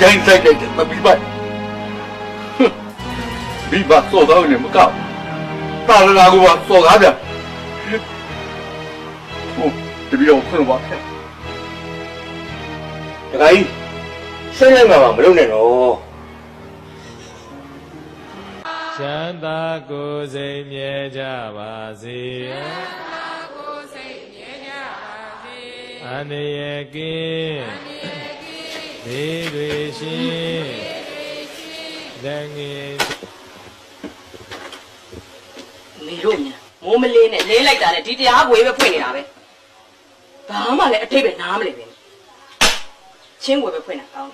ရိုင်းဆိုင်တဲ့မပြီးပါမိဘစောတော့နေမကောက်တာလာကဘာစောကားပြန်ဟုတ်တပည့်တော်ခွင့်ပါဗျာတခါကြီးရှင်းလိုက်မှာမလုပ်နဲ့တော့ချမ်းသာကိုယ်စိတ်မြဲကြပါစေအန္တရာယ်ကင်းဘေးတွေရှင်လက်ငယ်နေလို့ညာမိုးမလေးနဲ့လေးလိုက်တာနဲ့ဒီတရားဘွေပဲဖွင့်နေတာပဲဘာမှလည်းအထိတ်ပဲနားမလဲပဲချင်းဘွေပဲဖွင့်တာကောင်း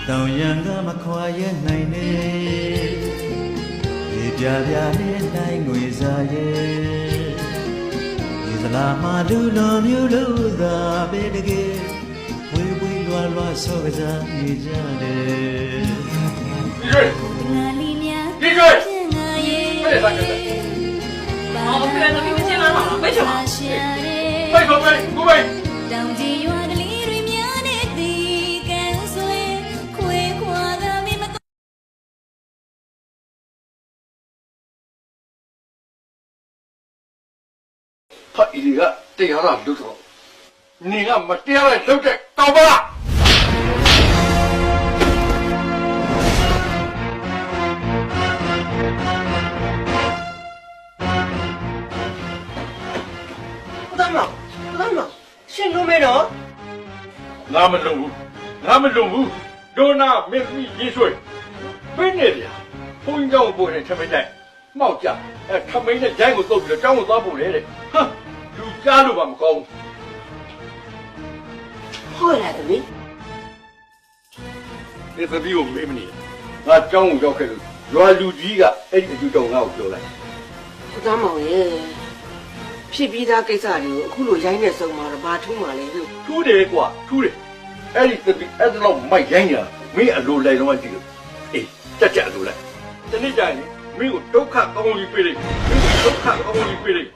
တောင်ရံကမခွာရဲ့နိုင်နေဒီပြပြနဲ့နိုင်ငွေစားရဲ့ဒီစလာမလူလိုမျိုးလို့သာပဲတကယ်ဝေဝေလွာလွာဆောကစားနေကြတယ်ဒီကျွေးဘယ်လိုက်လဲအော်ပြန်တော့မချင်းလာမှာပဲချောင်းပဲခေါ်ပဲကိုပဲတောင်ကြီးရွာကလေးတွေများနေသည်ကဲဆွေခွေခွာကမင်းမဟာဤကတရားရလို့တော့နေကမတရားရလုပ်တဲ့ကောင်းပါလားရှင်လုံးမဲတော့ငါမလုံးဘူးဒေါနာမင်းကြီးရေးဆွေဘယ်နေလဲဘုန်းကြီးကြောင့်ပို့နေထမင်းတိုင်းမှောက်ကြထမင်းနဲ့ဂျိုင်းကိုတုပ်ပြီးတော့တောင်းကိုသွားပို့လေတဲ့ဟာလူကြားလို့ပါမကောင်းဘူးဟုတ်လားတမီးဒီသတိကိုမေးမနေငါကြောင်းကိုရောက်ခဲ့လို့ရွာလူကြီးကအဲ့ဒီအကျူတောင်ငါ့ကိုပြောလိုက်ကိုသားမောင်ရဲ့ဖြစ်ပြီးသားကိစ္စတွေကိုအခုလိုရိုင်းနေဆုံးမှာတော့ဘာထူးမှလဲလို့ထူးတယ်ကွာထူးတယ်အဲ့ဒီသတိအဲ့ဒါတော့မိုက်ရိုင်းညာမင်းအလိုလိုက်တော့ကြည့်လို့အေးတက်အလိုလိုက်တနေ့ကျရင်မင်းကိုဒုက္ခကောင်းကြီးပေးလိုက်မင်းကိုဒုက္ခကောင်းကြီးပေးလိုက်